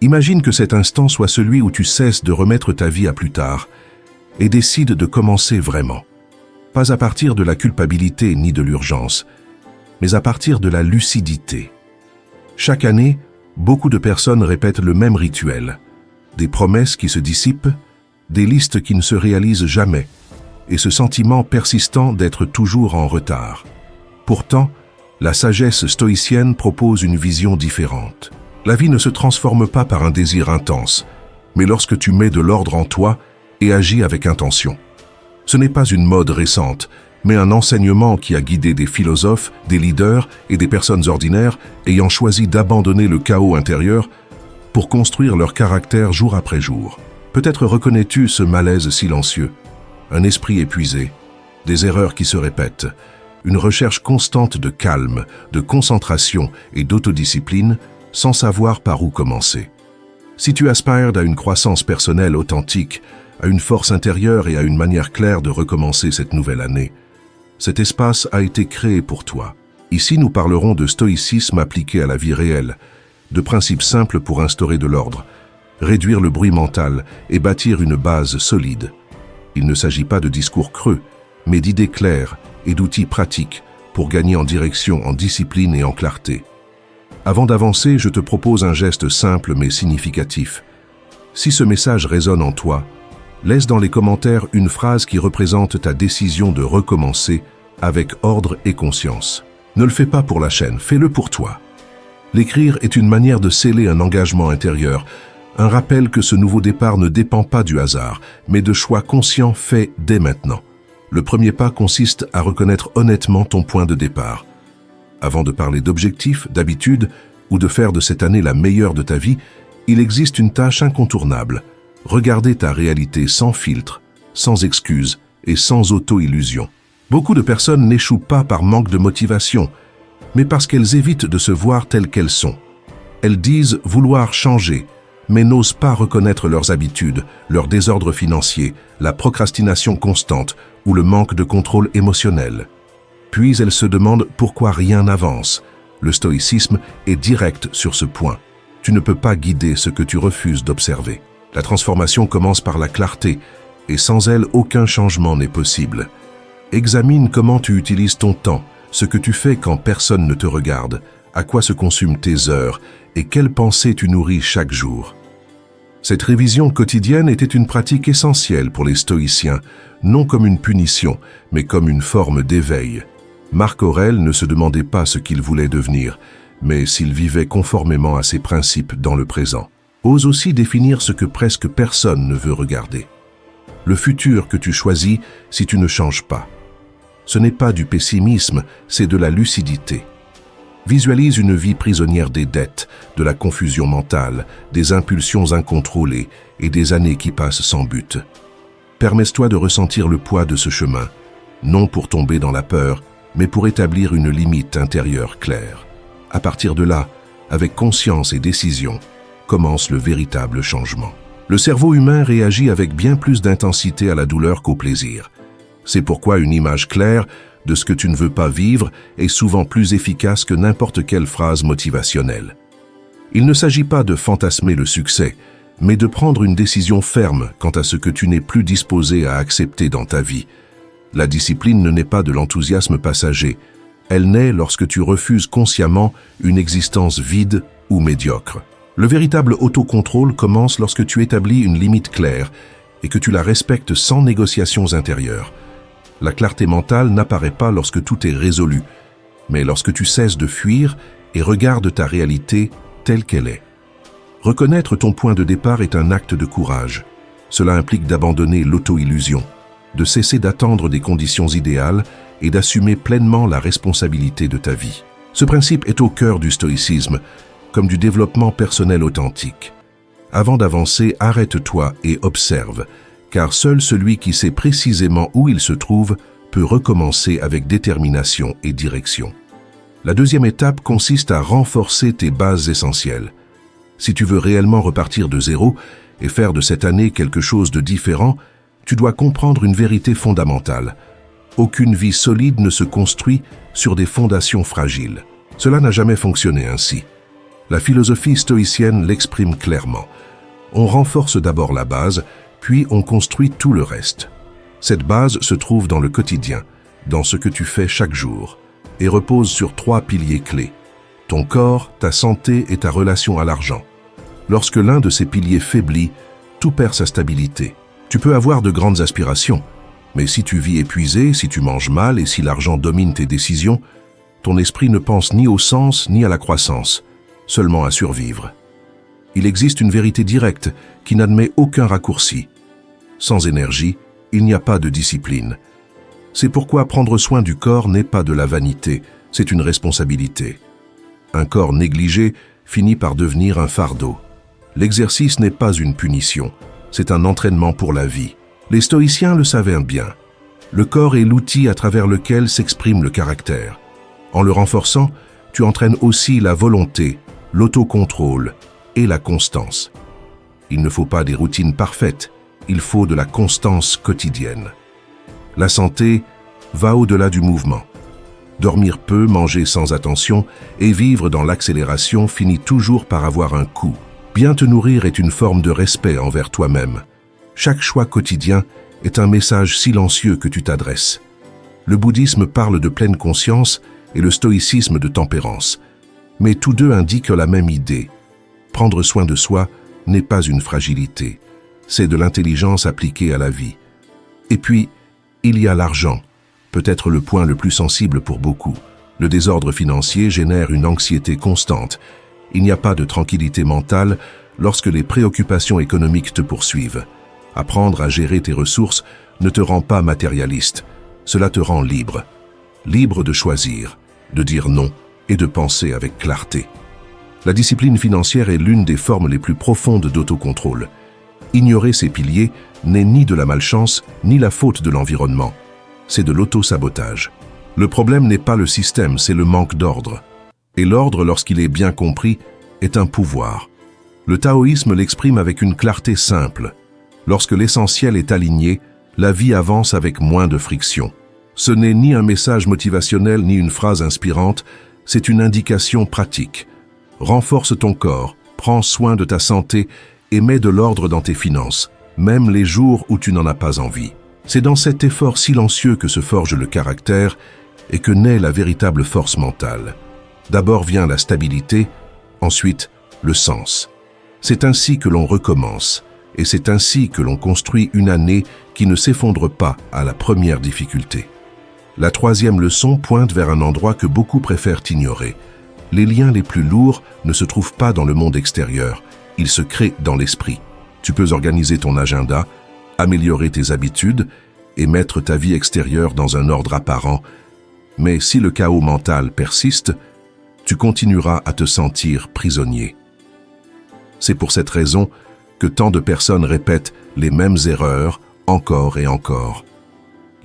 Imagine que cet instant soit celui où tu cesses de remettre ta vie à plus tard et décides de commencer vraiment. Pas à partir de la culpabilité ni de l'urgence, mais à partir de la lucidité. Chaque année, beaucoup de personnes répètent le même rituel. Des promesses qui se dissipent, des listes qui ne se réalisent jamais, et ce sentiment persistant d'être toujours en retard. Pourtant, la sagesse stoïcienne propose une vision différente. La vie ne se transforme pas par un désir intense, mais lorsque tu mets de l'ordre en toi et agis avec intention. Ce n'est pas une mode récente, mais un enseignement qui a guidé des philosophes, des leaders et des personnes ordinaires ayant choisi d'abandonner le chaos intérieur pour construire leur caractère jour après jour. Peut-être reconnais-tu ce malaise silencieux, un esprit épuisé, des erreurs qui se répètent, une recherche constante de calme, de concentration et d'autodiscipline sans savoir par où commencer. Si tu aspires à une croissance personnelle authentique, à une force intérieure et à une manière claire de recommencer cette nouvelle année, cet espace a été créé pour toi. Ici, nous parlerons de stoïcisme appliqué à la vie réelle, de principes simples pour instaurer de l'ordre, réduire le bruit mental et bâtir une base solide. Il ne s'agit pas de discours creux, mais d'idées claires et d'outils pratiques pour gagner en direction, en discipline et en clarté. Avant d'avancer, je te propose un geste simple mais significatif. Si ce message résonne en toi, laisse dans les commentaires une phrase qui représente ta décision de recommencer avec ordre et conscience. Ne le fais pas pour la chaîne, fais-le pour toi. L'écrire est une manière de sceller un engagement intérieur, un rappel que ce nouveau départ ne dépend pas du hasard, mais de choix conscients faits dès maintenant. Le premier pas consiste à reconnaître honnêtement ton point de départ. Avant de parler d'objectifs, d'habitudes ou de faire de cette année la meilleure de ta vie, il existe une tâche incontournable. Regarder ta réalité sans filtre, sans excuses et sans auto-illusion. Beaucoup de personnes n'échouent pas par manque de motivation, mais parce qu'elles évitent de se voir telles qu'elles sont. Elles disent vouloir changer, mais n'osent pas reconnaître leurs habitudes, leur désordre financier, la procrastination constante ou le manque de contrôle émotionnel. Puis elles se demandent pourquoi rien n'avance. Le stoïcisme est direct sur ce point. Tu ne peux pas guider ce que tu refuses d'observer. La transformation commence par la clarté, et sans elle, aucun changement n'est possible. Examine comment tu utilises ton temps, ce que tu fais quand personne ne te regarde, à quoi se consument tes heures, et quelles pensées tu nourris chaque jour. Cette révision quotidienne était une pratique essentielle pour les stoïciens, non comme une punition, mais comme une forme d'éveil. Marc Aurèle ne se demandait pas ce qu'il voulait devenir, mais s'il vivait conformément à ses principes dans le présent. Ose aussi définir ce que presque personne ne veut regarder. Le futur que tu choisis si tu ne changes pas. Ce n'est pas du pessimisme, c'est de la lucidité. Visualise une vie prisonnière des dettes, de la confusion mentale, des impulsions incontrôlées et des années qui passent sans but. Permets-toi de ressentir le poids de ce chemin, non pour tomber dans la peur, mais pour établir une limite intérieure claire. À partir de là, avec conscience et décision, commence le véritable changement. Le cerveau humain réagit avec bien plus d'intensité à la douleur qu'au plaisir. C'est pourquoi une image claire de ce que tu ne veux pas vivre est souvent plus efficace que n'importe quelle phrase motivationnelle. Il ne s'agit pas de fantasmer le succès, mais de prendre une décision ferme quant à ce que tu n'es plus disposé à accepter dans ta vie. La discipline ne naît pas de l'enthousiasme passager. Elle naît lorsque tu refuses consciemment une existence vide ou médiocre. Le véritable autocontrôle commence lorsque tu établis une limite claire et que tu la respectes sans négociations intérieures. La clarté mentale n'apparaît pas lorsque tout est résolu, mais lorsque tu cesses de fuir et regardes ta réalité telle qu'elle est. Reconnaître ton point de départ est un acte de courage. Cela implique d'abandonner l'auto-illusion, de cesser d'attendre des conditions idéales et d'assumer pleinement la responsabilité de ta vie. Ce principe est au cœur du stoïcisme, comme du développement personnel authentique. Avant d'avancer, arrête-toi et observe, car seul celui qui sait précisément où il se trouve peut recommencer avec détermination et direction. La deuxième étape consiste à renforcer tes bases essentielles. Si tu veux réellement repartir de zéro et faire de cette année quelque chose de différent, tu dois comprendre une vérité fondamentale. Aucune vie solide ne se construit sur des fondations fragiles. Cela n'a jamais fonctionné ainsi. La philosophie stoïcienne l'exprime clairement. On renforce d'abord la base, puis on construit tout le reste. Cette base se trouve dans le quotidien, dans ce que tu fais chaque jour, et repose sur 3 piliers clés. Ton corps, ta santé et ta relation à l'argent. Lorsque l'un de ces piliers faiblit, tout perd sa stabilité. Tu peux avoir de grandes aspirations, mais si tu vis épuisé, si tu manges mal et si l'argent domine tes décisions, ton esprit ne pense ni au sens ni à la croissance, seulement à survivre. Il existe une vérité directe qui n'admet aucun raccourci. Sans énergie, il n'y a pas de discipline. C'est pourquoi prendre soin du corps n'est pas de la vanité, c'est une responsabilité. Un corps négligé finit par devenir un fardeau. L'exercice n'est pas une punition, c'est un entraînement pour la vie. Les stoïciens le savaient bien. Le corps est l'outil à travers lequel s'exprime le caractère. En le renforçant, tu entraînes aussi la volonté, l'autocontrôle et la constance. Il ne faut pas des routines parfaites, il faut de la constance quotidienne. La santé va au-delà du mouvement. Dormir peu, manger sans attention et vivre dans l'accélération finit toujours par avoir un coût. Bien te nourrir est une forme de respect envers toi-même. Chaque choix quotidien est un message silencieux que tu t'adresses. Le bouddhisme parle de pleine conscience et le stoïcisme de tempérance. Mais tous deux indiquent la même idée. Prendre soin de soi n'est pas une fragilité. C'est de l'intelligence appliquée à la vie. Et puis, il y a l'argent, peut-être le point le plus sensible pour beaucoup. Le désordre financier génère une anxiété constante. Il n'y a pas de tranquillité mentale lorsque les préoccupations économiques te poursuivent. Apprendre à gérer tes ressources ne te rend pas matérialiste. Cela te rend libre. Libre de choisir, de dire non et de penser avec clarté. La discipline financière est l'une des formes les plus profondes d'autocontrôle. Ignorer ces piliers n'est ni de la malchance, ni la faute de l'environnement. C'est de l'auto-sabotage. Le problème n'est pas le système, c'est le manque d'ordre. Et l'ordre, lorsqu'il est bien compris, est un pouvoir. Le taoïsme l'exprime avec une clarté simple. Lorsque l'essentiel est aligné, la vie avance avec moins de friction. Ce n'est ni un message motivationnel ni une phrase inspirante, c'est une indication pratique. Renforce ton corps, prends soin de ta santé et mets de l'ordre dans tes finances, même les jours où tu n'en as pas envie. C'est dans cet effort silencieux que se forge le caractère et que naît la véritable force mentale. D'abord vient la stabilité, ensuite le sens. C'est ainsi que l'on recommence, et c'est ainsi que l'on construit une année qui ne s'effondre pas à la première difficulté. La 3e leçon pointe vers un endroit que beaucoup préfèrent ignorer. Les liens les plus lourds ne se trouvent pas dans le monde extérieur, ils se créent dans l'esprit. Tu peux organiser ton agenda, améliorer tes habitudes et mettre ta vie extérieure dans un ordre apparent, mais si le chaos mental persiste, tu continueras à te sentir prisonnier. C'est pour cette raison que tant de personnes répètent les mêmes erreurs encore et encore.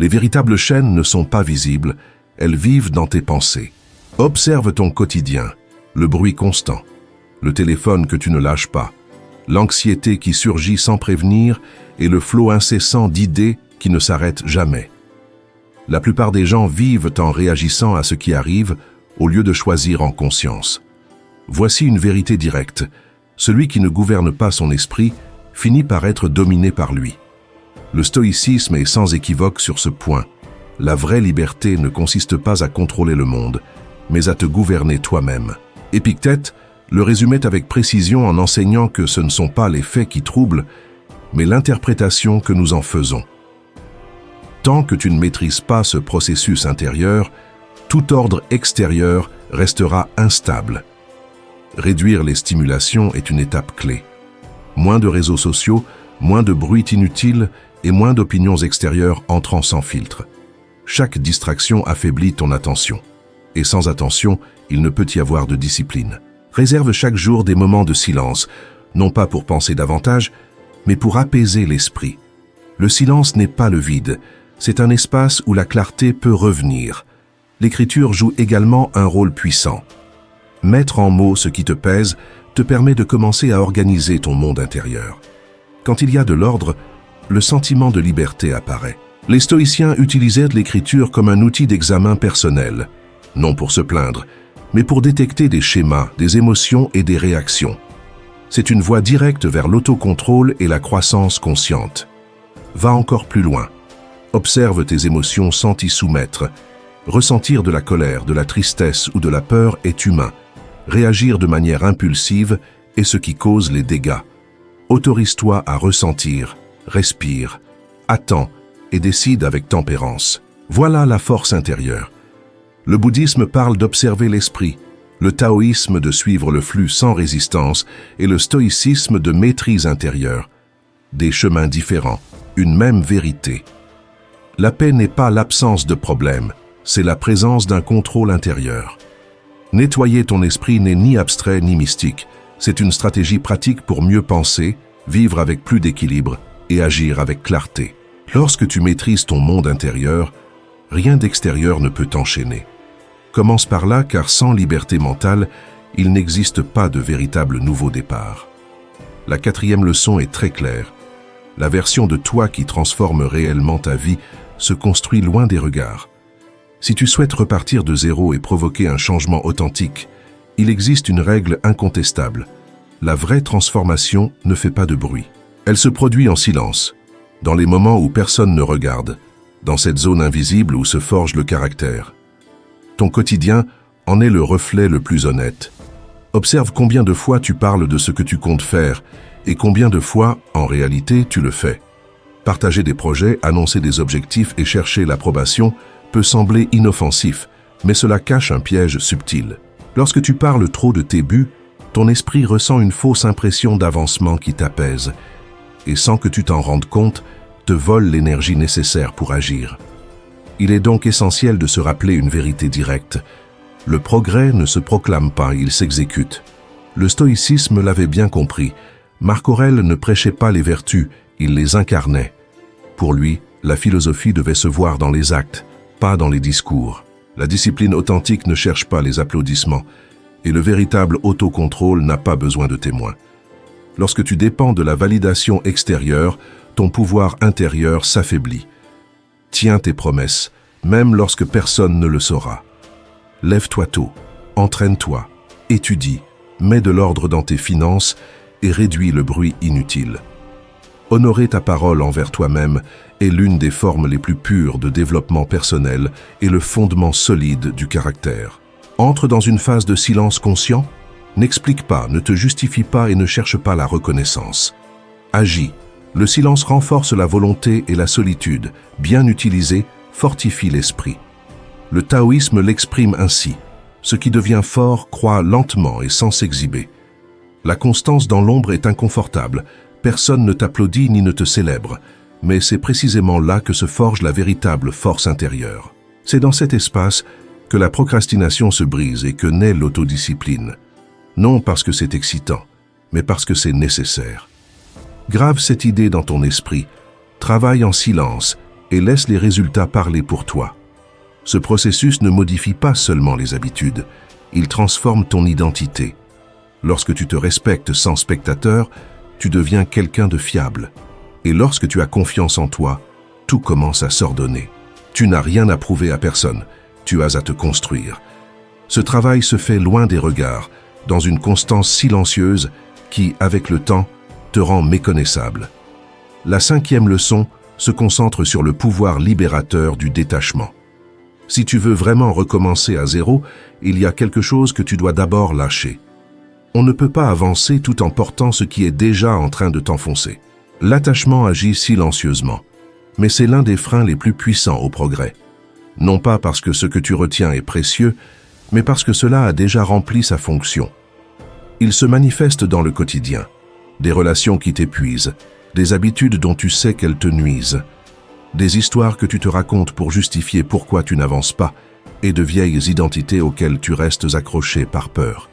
Les véritables chaînes ne sont pas visibles, elles vivent dans tes pensées. Observe ton quotidien, le bruit constant, le téléphone que tu ne lâches pas, l'anxiété qui surgit sans prévenir et le flot incessant d'idées qui ne s'arrêtent jamais. La plupart des gens vivent en réagissant à ce qui arrive au lieu de choisir en conscience. Voici une vérité directe. Celui qui ne gouverne pas son esprit finit par être dominé par lui. Le stoïcisme est sans équivoque sur ce point. La vraie liberté ne consiste pas à contrôler le monde, mais à te gouverner toi-même. Épictète le résumait avec précision en enseignant que ce ne sont pas les faits qui troublent, mais l'interprétation que nous en faisons. Tant que tu ne maîtrises pas ce processus intérieur, tout ordre extérieur restera instable. Réduire les stimulations est une étape clé. Moins de réseaux sociaux, moins de bruit inutile et moins d'opinions extérieures entrant sans filtre. Chaque distraction affaiblit ton attention. Et sans attention, il ne peut y avoir de discipline. Réserve chaque jour des moments de silence, non pas pour penser davantage, mais pour apaiser l'esprit. Le silence n'est pas le vide, c'est un espace où la clarté peut revenir. L'écriture joue également un rôle puissant. Mettre en mots ce qui te pèse te permet de commencer à organiser ton monde intérieur. Quand il y a de l'ordre, le sentiment de liberté apparaît. Les stoïciens utilisaient l'écriture comme un outil d'examen personnel, non pour se plaindre, mais pour détecter des schémas, des émotions et des réactions. C'est une voie directe vers l'autocontrôle et la croissance consciente. Va encore plus loin. Observe tes émotions sans t'y soumettre. Ressentir de la colère, de la tristesse ou de la peur est humain. Réagir de manière impulsive est ce qui cause les dégâts. Autorise-toi à ressentir, respire, attends et décide avec tempérance. Voilà la force intérieure. Le bouddhisme parle d'observer l'esprit, le taoïsme de suivre le flux sans résistance et le stoïcisme de maîtrise intérieure. Des chemins différents, une même vérité. La paix n'est pas l'absence de problème, c'est la présence d'un contrôle intérieur. Nettoyer ton esprit n'est ni abstrait ni mystique. C'est une stratégie pratique pour mieux penser, vivre avec plus d'équilibre et agir avec clarté. Lorsque tu maîtrises ton monde intérieur, rien d'extérieur ne peut t'enchaîner. Commence par là car sans liberté mentale, il n'existe pas de véritable nouveau départ. La 4e leçon est très claire. La version de toi qui transforme réellement ta vie se construit loin des regards. Si tu souhaites repartir de zéro et provoquer un changement authentique, il existe une règle incontestable. La vraie transformation ne fait pas de bruit. Elle se produit en silence, dans les moments où personne ne regarde, dans cette zone invisible où se forge le caractère. Ton quotidien en est le reflet le plus honnête. Observe combien de fois tu parles de ce que tu comptes faire et combien de fois, en réalité, tu le fais. Partager des projets, annoncer des objectifs et chercher l'approbation peut sembler inoffensif, mais cela cache un piège subtil. Lorsque tu parles trop de tes buts, ton esprit ressent une fausse impression d'avancement qui t'apaise et sans que tu t'en rendes compte, te vole l'énergie nécessaire pour agir. Il est donc essentiel de se rappeler une vérité directe. Le progrès ne se proclame pas, il s'exécute. Le stoïcisme l'avait bien compris. Marc Aurèle ne prêchait pas les vertus, il les incarnait. Pour lui, la philosophie devait se voir dans les actes, pas dans les discours. La discipline authentique ne cherche pas les applaudissements, et le véritable autocontrôle n'a pas besoin de témoins. Lorsque tu dépends de la validation extérieure, ton pouvoir intérieur s'affaiblit. Tiens tes promesses, même lorsque personne ne le saura. Lève-toi tôt, entraîne-toi, étudie, mets de l'ordre dans tes finances et réduis le bruit inutile. Honorer ta parole envers toi-même est l'une des formes les plus pures de développement personnel et le fondement solide du caractère. Entre dans une phase de silence conscient, n'explique pas, ne te justifie pas et ne cherche pas la reconnaissance. Agis. Le silence renforce la volonté et la solitude, bien utilisé, fortifie l'esprit. Le taoïsme l'exprime ainsi. Ce qui devient fort croît lentement et sans s'exhiber. La constance dans l'ombre est inconfortable. Personne ne t'applaudit ni ne te célèbre, mais c'est précisément là que se forge la véritable force intérieure. C'est dans cet espace que la procrastination se brise et que naît l'autodiscipline. Non parce que c'est excitant, mais parce que c'est nécessaire. Grave cette idée dans ton esprit, travaille en silence et laisse les résultats parler pour toi. Ce processus ne modifie pas seulement les habitudes, il transforme ton identité. Lorsque tu te respectes sans spectateur, tu deviens quelqu'un de fiable. Et lorsque tu as confiance en toi, tout commence à s'ordonner. Tu n'as rien à prouver à personne, tu as à te construire. Ce travail se fait loin des regards, dans une constance silencieuse qui, avec le temps, te rend méconnaissable. La 5e leçon se concentre sur le pouvoir libérateur du détachement. Si tu veux vraiment recommencer à zéro, il y a quelque chose que tu dois d'abord lâcher. On ne peut pas avancer tout en portant ce qui est déjà en train de t'enfoncer. L'attachement agit silencieusement, mais c'est l'un des freins les plus puissants au progrès. Non pas parce que ce que tu retiens est précieux, mais parce que cela a déjà rempli sa fonction. Il se manifeste dans le quotidien. Des relations qui t'épuisent, des habitudes dont tu sais qu'elles te nuisent, des histoires que tu te racontes pour justifier pourquoi tu n'avances pas, et de vieilles identités auxquelles tu restes accroché par peur.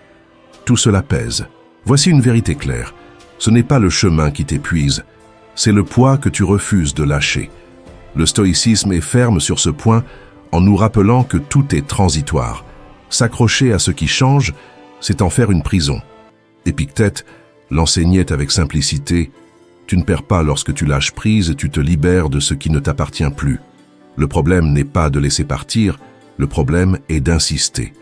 Tout cela pèse. Voici une vérité claire. Ce n'est pas le chemin qui t'épuise, c'est le poids que tu refuses de lâcher. Le stoïcisme est ferme sur ce point en nous rappelant que tout est transitoire. S'accrocher à ce qui change, c'est en faire une prison. Épictète l'enseignait avec simplicité. Tu ne perds pas lorsque tu lâches prise et tu te libères de ce qui ne t'appartient plus. Le problème n'est pas de laisser partir, le problème est d'insister.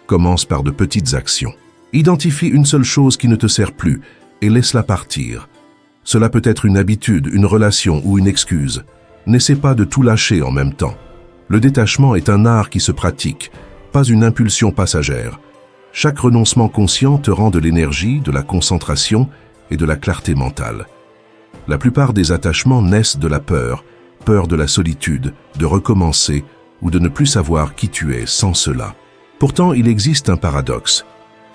Commence par de petites actions. Identifie une seule chose qui ne te sert plus et laisse-la partir. Cela peut être une habitude, une relation ou une excuse. N'essaie pas de tout lâcher en même temps. Le détachement est un art qui se pratique, pas une impulsion passagère. Chaque renoncement conscient te rend de l'énergie, de la concentration et de la clarté mentale. La plupart des attachements naissent de la peur de la solitude, de recommencer ou de ne plus savoir qui tu es sans cela. Pourtant, il existe un paradoxe.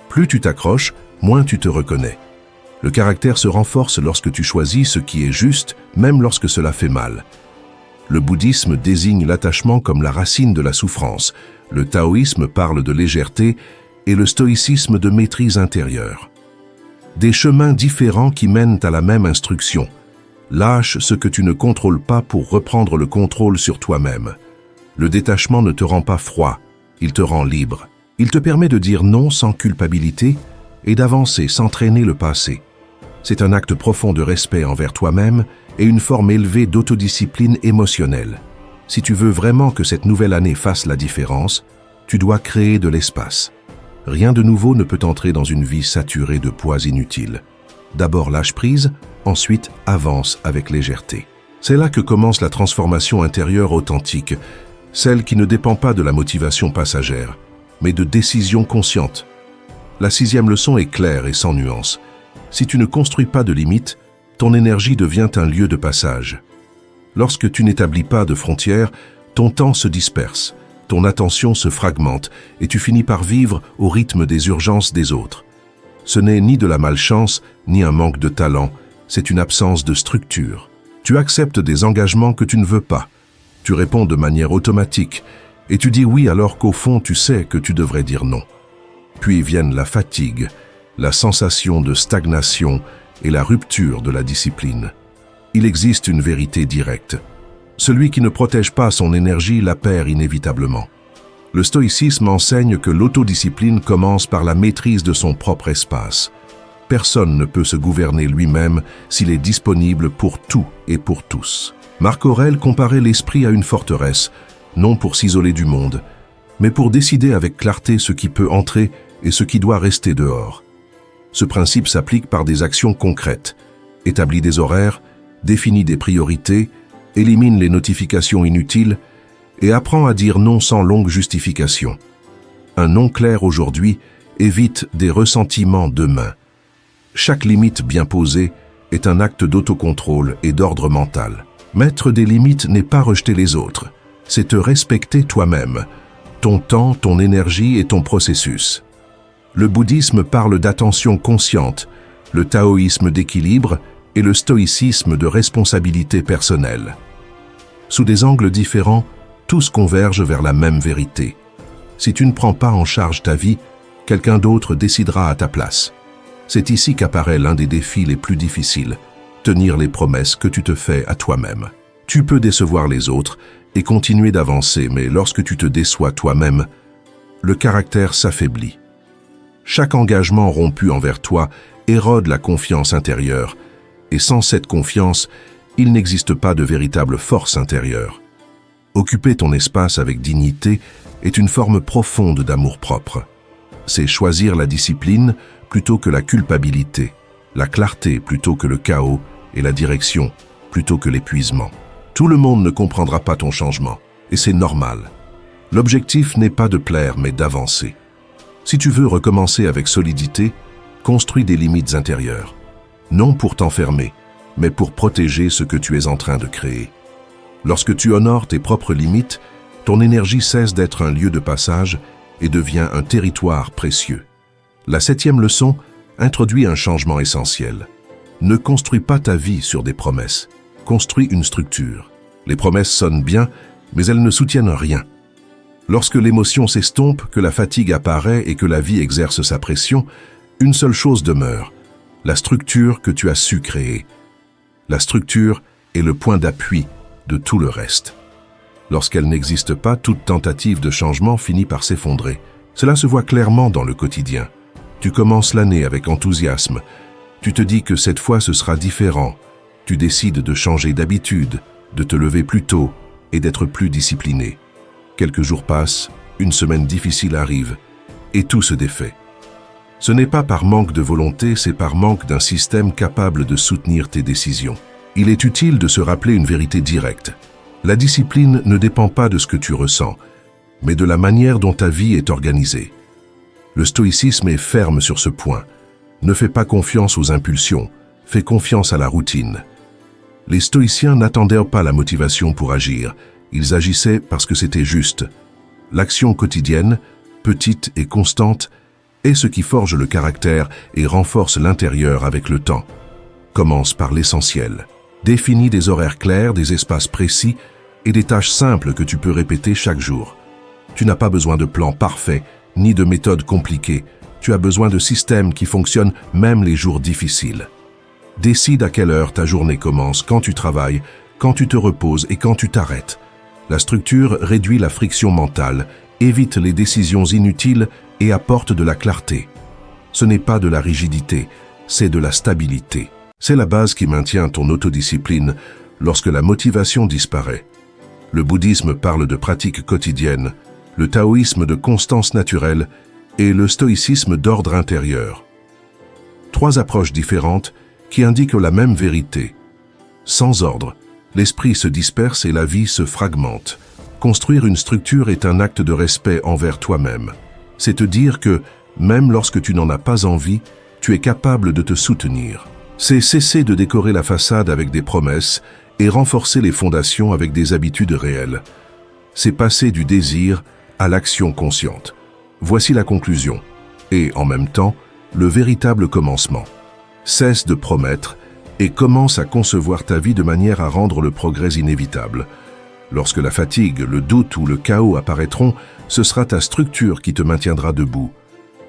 Plus tu t'accroches, moins tu te reconnais. Le caractère se renforce lorsque tu choisis ce qui est juste, même lorsque cela fait mal. Le bouddhisme désigne l'attachement comme la racine de la souffrance, le taoïsme parle de légèreté et le stoïcisme de maîtrise intérieure. Des chemins différents qui mènent à la même instruction. Lâche ce que tu ne contrôles pas pour reprendre le contrôle sur toi-même. Le détachement ne te rend pas froid, il te rend libre. Il te permet de dire non sans culpabilité et d'avancer sans traîner le passé. C'est un acte profond de respect envers toi-même et une forme élevée d'autodiscipline émotionnelle. Si tu veux vraiment que cette nouvelle année fasse la différence, tu dois créer de l'espace. Rien de nouveau ne peut entrer dans une vie saturée de poids inutiles. D'abord lâche prise, ensuite avance avec légèreté. C'est là que commence la transformation intérieure authentique, celle qui ne dépend pas de la motivation passagère, mais de décisions conscientes. La 6e leçon est claire et sans nuance. Si tu ne construis pas de limites, ton énergie devient un lieu de passage. Lorsque tu n'établis pas de frontières, ton temps se disperse, ton attention se fragmente et tu finis par vivre au rythme des urgences des autres. Ce n'est ni de la malchance, ni un manque de talent, c'est une absence de structure. Tu acceptes des engagements que tu ne veux pas. Tu réponds de manière automatique et tu dis oui alors qu'au fond tu sais que tu devrais dire non. Puis viennent la fatigue, la sensation de stagnation et la rupture de la discipline. Il existe une vérité directe. Celui qui ne protège pas son énergie la perd inévitablement. Le stoïcisme enseigne que l'autodiscipline commence par la maîtrise de son propre espace. Personne ne peut se gouverner lui-même s'il est disponible pour tout et pour tous. Marc Aurèle comparait l'esprit à une forteresse, non pour s'isoler du monde, mais pour décider avec clarté ce qui peut entrer et ce qui doit rester dehors. Ce principe s'applique par des actions concrètes. Établis des horaires, définis des priorités, élimine les notifications inutiles et apprends à dire non sans longue justification. Un non clair aujourd'hui évite des ressentiments demain. Chaque limite bien posée est un acte d'autocontrôle et d'ordre mental. Mettre des limites n'est pas rejeter les autres, c'est te respecter toi-même, ton temps, ton énergie et ton processus. Le bouddhisme parle d'attention consciente, le taoïsme d'équilibre et le stoïcisme de responsabilité personnelle. Sous des angles différents, tous convergent vers la même vérité. Si tu ne prends pas en charge ta vie, quelqu'un d'autre décidera à ta place. C'est ici qu'apparaît l'un des défis les plus difficiles, tenir les promesses que tu te fais à toi-même. Tu peux décevoir les autres et continuer d'avancer, mais lorsque tu te déçois toi-même, le caractère s'affaiblit. Chaque engagement rompu envers toi érode la confiance intérieure, et sans cette confiance, il n'existe pas de véritable force intérieure. Occuper ton espace avec dignité est une forme profonde d'amour-propre. C'est choisir la discipline plutôt que la culpabilité, la clarté plutôt que le chaos et la direction plutôt que l'épuisement. Tout le monde ne comprendra pas ton changement, et c'est normal. L'objectif n'est pas de plaire, mais d'avancer. Si tu veux recommencer avec solidité, construis des limites intérieures. Non pour t'enfermer, mais pour protéger ce que tu es en train de créer. Lorsque tu honores tes propres limites, ton énergie cesse d'être un lieu de passage et devient un territoire précieux. La 7e leçon introduit un changement essentiel. Ne construis pas ta vie sur des promesses. Construis une structure. Les promesses sonnent bien, mais elles ne soutiennent rien. Lorsque l'émotion s'estompe, que la fatigue apparaît et que la vie exerce sa pression, une seule chose demeure, la structure que tu as su créer. La structure est le point d'appui de tout le reste. Lorsqu'elle n'existe pas, toute tentative de changement finit par s'effondrer. Cela se voit clairement dans le quotidien. Tu commences l'année avec enthousiasme. Tu te dis que cette fois ce sera différent. Tu décides de changer d'habitude, de te lever plus tôt et d'être plus discipliné. Quelques jours passent, une semaine difficile arrive, et tout se défait. Ce n'est pas par manque de volonté, c'est par manque d'un système capable de soutenir tes décisions. Il est utile de se rappeler une vérité directe. La discipline ne dépend pas de ce que tu ressens, mais de la manière dont ta vie est organisée. Le stoïcisme est ferme sur ce point. Ne fais pas confiance aux impulsions, fais confiance à la routine. Les stoïciens n'attendaient pas la motivation pour agir, ils agissaient parce que c'était juste. L'action quotidienne, petite et constante, est ce qui forge le caractère et renforce l'intérieur avec le temps. Commence par l'essentiel. Définis des horaires clairs, des espaces précis et des tâches simples que tu peux répéter chaque jour. Tu n'as pas besoin de plans parfaits, ni de méthodes compliquées. Tu as besoin de systèmes qui fonctionnent même les jours difficiles. Décide à quelle heure ta journée commence, quand tu travailles, quand tu te reposes et quand tu t'arrêtes. La structure réduit la friction mentale, évite les décisions inutiles et apporte de la clarté. Ce n'est pas de la rigidité, c'est de la stabilité. C'est la base qui maintient ton autodiscipline lorsque la motivation disparaît. Le bouddhisme parle de pratiques quotidiennes, le taoïsme de constance naturelle et le stoïcisme d'ordre intérieur. Trois approches différentes qui indiquent la même vérité. Sans ordre, l'esprit se disperse et la vie se fragmente. Construire une structure est un acte de respect envers toi-même. C'est te dire que, même lorsque tu n'en as pas envie, tu es capable de te soutenir. C'est cesser de décorer la façade avec des promesses et renforcer les fondations avec des habitudes réelles. C'est passer du désir à l'action consciente. Voici la conclusion, et en même temps, le véritable commencement. Cesse de promettre et commence à concevoir ta vie de manière à rendre le progrès inévitable. Lorsque la fatigue, le doute ou le chaos apparaîtront, ce sera ta structure qui te maintiendra debout.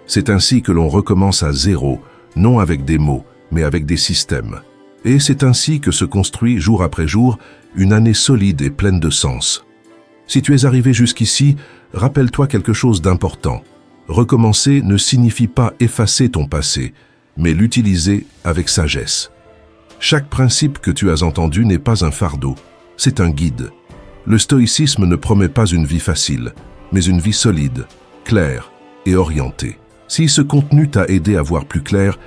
C'est ainsi que l'on recommence à zéro, non avec des mots, mais avec des systèmes. Et c'est ainsi que se construit jour après jour une année solide et pleine de sens. Si tu es arrivé jusqu'ici, rappelle-toi quelque chose d'important. Recommencer ne signifie pas effacer ton passé, mais l'utiliser avec sagesse. Chaque principe que tu as entendu n'est pas un fardeau, c'est un guide. Le stoïcisme ne promet pas une vie facile, mais une vie solide, claire et orientée. Si ce contenu t'a aidé à voir plus clair,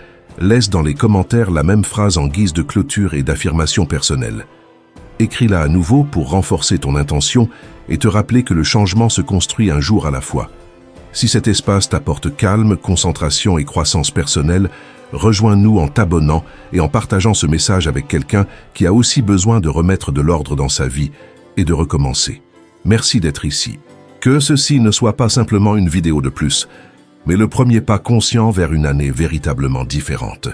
laisse dans les commentaires la même phrase en guise de clôture et d'affirmation personnelle. Écris-la à nouveau pour renforcer ton intention et te rappeler que le changement se construit un jour à la fois. Si cet espace t'apporte calme, concentration et croissance personnelle, rejoins-nous en t'abonnant et en partageant ce message avec quelqu'un qui a aussi besoin de remettre de l'ordre dans sa vie et de recommencer. Merci d'être ici. Que ceci ne soit pas simplement une vidéo de plus, mais le premier pas conscient vers une année véritablement différente.